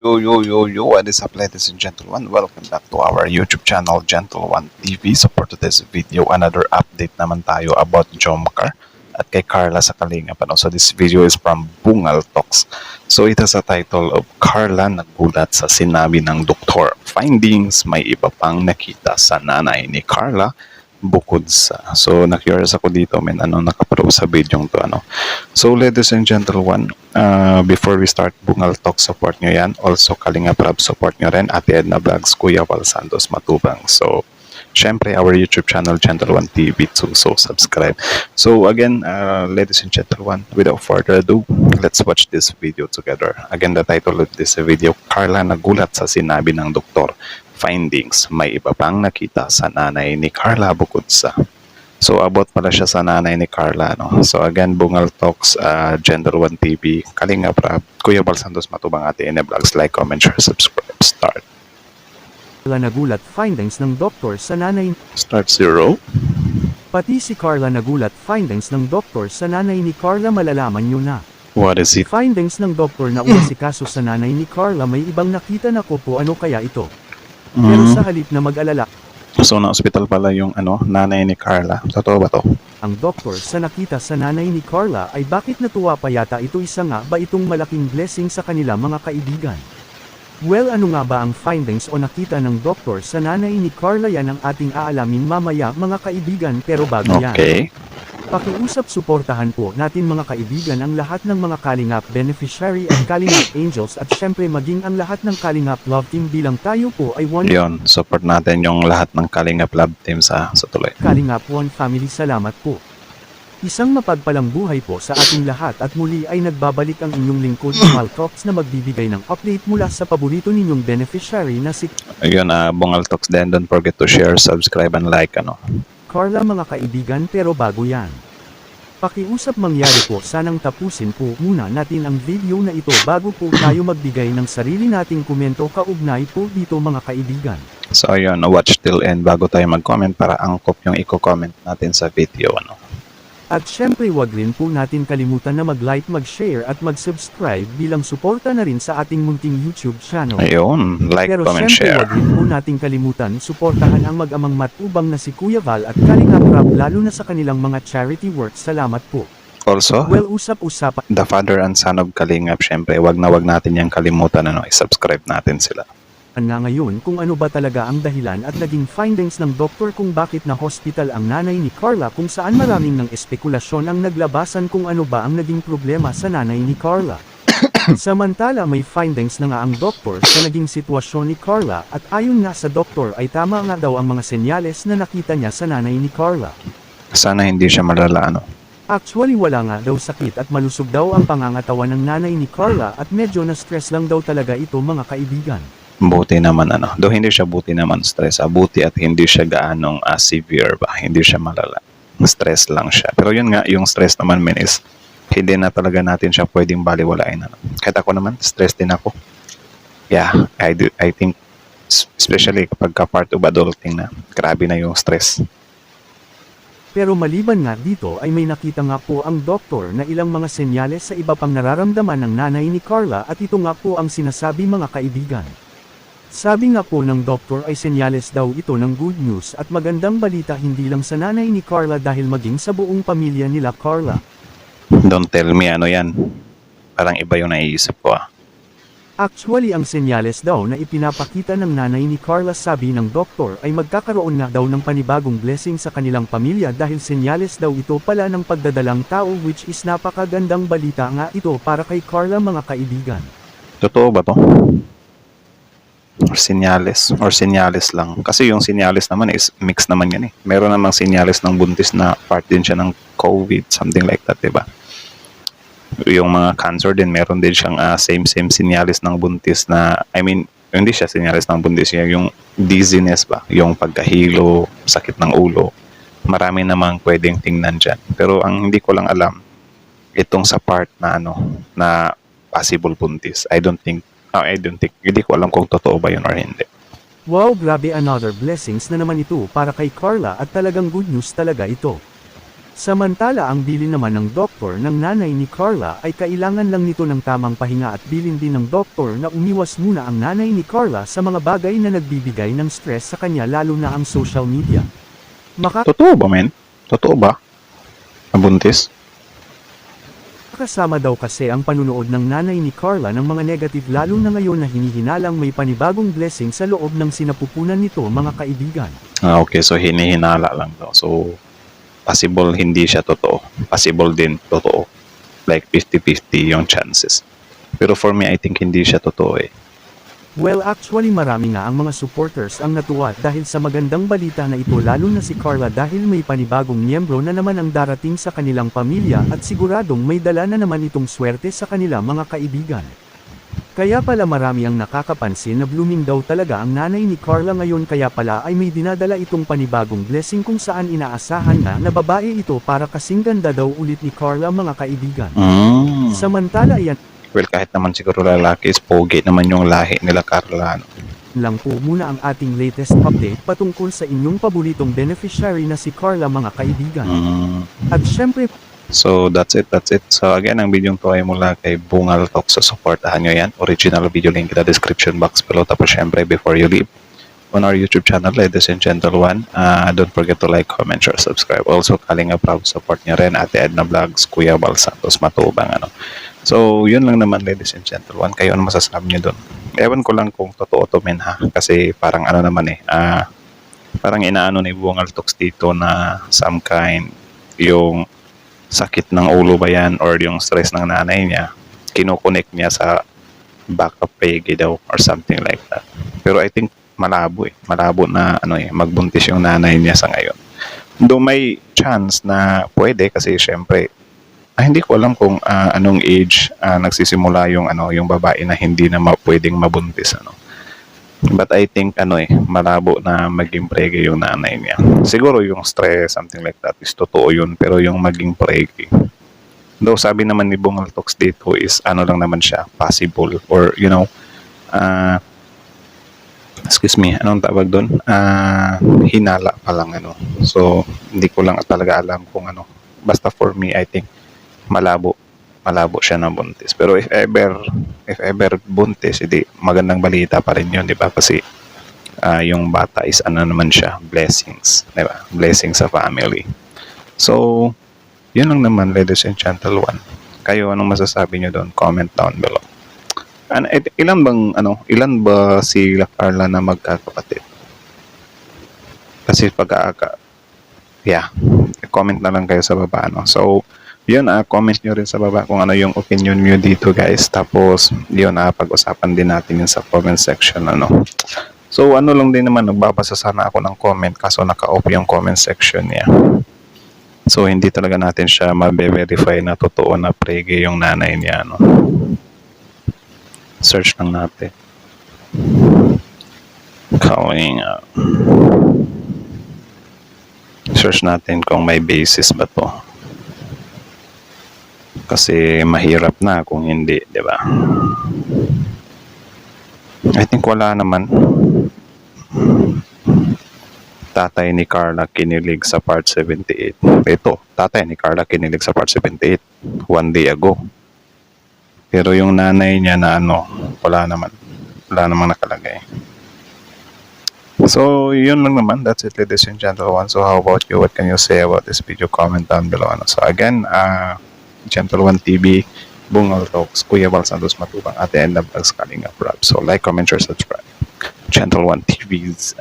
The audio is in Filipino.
What is up, ladies and gentlemen? Welcome back to our YouTube channel, Gentle One TV. So for today's video, another update naman tayo about Jomcar at kay Carla sa Kalingap. So this video is from Bungal Talks. So it has a title of Carla nagulat sa sinabi ng doktor. Findings, may iba pang nakita sa nanay ni Carla bukod sa. So na-curious ako dito, nakaparo sa video to So ladies and gentlemen, before we start Bungal Talk, support nyo yan. Also Kalingap Rab, support nyo rin. Ate Edna Vlogs, Kuya Val Santos Matubang. So syempre our YouTube channel, Gentle One TV too. So subscribe. So again, ladies and gentlemen, without further ado, let's watch this video together. Again, the title of this video, Carla nagulat sa sinabi ng doktor. Findings, may iba pang nakita sa nanay ni Carla bukod sa. So about pala siya sa nanay ni Carla. So again, Bungal Talks, Gentle One TV, Kalingap Rab, Kuya Val Santos Matubang, Ate Edna Vlogs. Like, comment, share, subscribe. Start. Carla nagulat findings ng doktor sa nanay. Start 0. Pati si Carla nagulat findings ng doktor sa nanay ni Carla, malalaman nyo na. What is it? Findings ng doktor na umasikaso sa nanay ni Carla, may ibang nakita na ko po, ano kaya ito? Pero sa halip na mag-alala, So na ospital pala yung nanay ni Carla. Totoo ba to? ang doktor sa nakita sa nanay ni Carla ay bakit natuwa pa yata ito, isa nga ba itong malaking blessing sa kanila mga kaibigan? Well, ano nga ba ang findings o nakita ng doktor sa nanay ni Carla? Yan ang ating aalamin mamaya mga kaibigan, pero bago yan. Okay. Pakiusap, suportahan po natin mga kaibigan ang lahat ng mga Kalingap beneficiary at Kalingap angels at syempre maging ang lahat ng Kalingap love team bilang tayo po ay one Yun, support natin yung lahat ng Kalingap Love Team sa tuloy. Kalingap One Family. Salamat po. Isang mapagpalang buhay po sa ating lahat at muli ay nagbabalik ang inyong lingkod Bungal Talks na magbibigay ng update mula sa paborito ninyong beneficiary na si Ayun, Bungal Talks din. Don't forget to share, subscribe, and like, Carla mga kaibigan, pero bago yan. Pakiusap, mangyari po sanang tapusin po muna natin ang video na ito bago po tayo magbigay ng sarili nating komento kaugnay po dito mga kaibigan. So ayun, watch till end bago tayo mag-comment para angkop yung i-comment natin sa video. At syempre wag rin po natin kalimutan na mag-like, mag-share at mag-subscribe bilang suporta na rin sa ating munting YouTube channel. Ayun, like, Pero comment, syempre share. wag rin po natin kalimutan suportahan ang mag-amang matubang na si Kuya Val at Kalingap Rab, lalo na sa kanilang mga charity works. Salamat po. Also, Well, usap-usapan the father and son of Kalingap, syempre, wag natin yung kalimutan, i-subscribe natin sila. nga ngayon kung ano ba talaga ang dahilan at naging findings ng doktor kung bakit na hospital ang nanay ni Carla, kung saan maraming ng espekulasyon ang naglabasan kung ano ba ang naging problema sa nanay ni Carla. Samantala may findings na nga ang doktor sa naging sitwasyon ni Carla at ayon nga sa doktor ay tama nga daw ang mga senyales na nakita niya sa nanay ni Carla. Sana hindi siya malala, Actually wala nga daw sakit at malusog daw ang pangangatawan ng nanay ni Carla at medyo na stress lang daw talaga ito mga kaibigan. Buti naman, Though hindi siya buti naman stress, buti at hindi siya gaanong severe ba, hindi siya malala. Stress lang siya. Pero yun nga, yung stress naman is, hindi na talaga natin siya pwedeng baliwalain. Kahit ako naman, stress din ako. Yeah, I think, especially kapag part of adulting na, grabe na yung stress. Pero maliban nga dito ay may nakita nga po ang doktor na ilang mga senyales sa iba pang nararamdaman ng nanay ni Carla at ito nga po ang sinasabi mga kaibigan. Sabi nga po ng doktor ay senyales daw ito ng good news at magandang balita hindi lang sa nanay ni Carla dahil maging sa buong pamilya nila Carla. Don't tell me yan. Parang iba yung naiisip ko Actually ang senyales daw na ipinapakita ng nanay ni Carla, sabi ng doktor, ay magkakaroon nga daw ng panibagong blessing sa kanilang pamilya dahil senyales daw ito pala ng pagdadalang tao, which is napakagandang balita nga ito para kay Carla mga kaibigan. Totoo ba to? Or senyales lang. Kasi yung senyales naman is mix naman yan Meron namang senyales ng buntis na part din siya ng COVID, something like that, diba? Yung mga cancer din, meron din siyang same senyales ng buntis na, hindi siya senyales ng buntis, yung dizziness ba, yung pagkahilo, sakit ng ulo. Marami namang pwedeng tingnan dyan. Pero ang hindi ko lang alam, itong sa part na na possible buntis. I don't think, hindi ko alam kung totoo ba yun or hindi. Wow, grabe, another blessings na naman ito para kay Carla at talagang good news talaga ito. Samantala ang bilin naman ng doktor ng nanay ni Carla ay kailangan lang nito ng tamang pahinga at bilin din ng doktor na umiwas muna ang nanay ni Carla sa mga bagay na nagbibigay ng stress sa kanya lalo na ang social media. Totoo ba, men? Totoo ba? Nabuntis? Kasama daw kasi ang panunood ng nanay ni Carla ng mga negative lalo na ngayon na hinihinalang may panibagong blessing sa loob ng sinapupunan nito mga kaibigan. Okay, so hinihinala lang daw. So, possible hindi siya totoo. Possible din totoo. Like 50-50 yung chances. Pero for me, I think hindi siya totoo eh. Well actually marami nga ang mga supporters ang natuwa dahil sa magandang balita na ito lalo na si Carla dahil may panibagong miyembro na naman ang darating sa kanilang pamilya at siguradong may dala na naman itong swerte sa kanila mga kaibigan. Kaya pala marami ang nakakapansin na blooming daw talaga ang nanay ni Carla ngayon kaya pala ay may dinadala itong panibagong blessing kung saan inaasahan na babae ito para kasing ganda daw ulit ni Carla mga kaibigan. Samantala iyan Well, kahit naman siguro lalaki is pogi naman yung lahi nila Carla. No? lang po muna ang ating latest update patungkol sa inyong paboritong beneficiary na si Carla mga kaibigan. At syempre, so that's it. So again, ang video to ay mula kay Bungal Talk. So supportahan nyo yan. Original video link in the description box below. Tapos syempre, before you leave, on our YouTube channel, ladies and gentlemen, don't forget to like, comment, share, subscribe. Also, Kalinga proud support nyo rin Ate Edna Vlogs, Kuya Bal Santos Matubang. So, yun lang naman ladies and gentlemen. Kayo ano masasabi nyo doon? Ewan ko lang kung totoo to men ha. Kasi parang ano naman eh. Parang inaano ni Bungal Talks dito na some kind yung sakit ng ulo ba yan or yung stress ng nanay niya. Kinokonek niya sa backup pegi daw or something like that. Pero I think malabo eh. Malabo na magbuntis yung nanay niya sa ngayon. Though may chance na pwede kasi syempre hindi ko alam kung anong age nagsisimula yung babae na hindi na pwedeng mabuntis But I think malabo na maging prege yung nanay niya. Siguro yung stress something like that is totoo yun pero yung maging prege. Though sabi naman ni Bungal Talks dito is lang naman siya possible or excuse me, anong tawag doon? Hinala pa lang So hindi ko lang talaga alam kung Basta for me I think malabo siya na buntis. Pero if ever buntis, hindi magandang balita pa rin yun, di ba? Kasi yung bata is naman siya, blessings, di ba? Blessings sa family. So, yun lang naman, ladies and gentlemen. Kayo, anong masasabi nyo doon? Comment down below. Ilan ba sila Carla na magkakapatid? Kasi comment na lang kayo sa baba, So, yun, comment nyo rin sa baba kung ano yung opinion nyo dito guys. Tapos, yun, pag-usapan din natin yun sa comment section, So, lang din naman, nagbabasa sana ako ng comment kaso naka-off yung comment section niya. So, hindi talaga natin siya mabe-verify na totoo na prege yung nanay niya, Search lang natin. Kalinga. Search natin kung may basis ba to. Kasi mahirap na kung hindi, di ba? I think wala naman. Tatay ni Carla kinilig sa part 78. Ito, tatay ni Carla kinilig sa part 78 one day ago. Pero yung nanay niya na wala naman nakalagay. So, yun lang naman. That's it, ladies and gentlemen. So, how about you? What can you say about this video? Comment down below. So, again, Gentle One TV, Bungal Talks, Kuya Bal Santos Matubang, Ate Edna Vlogs, Kalinga Prab. So, like, comment, share, subscribe. Gentle One TV's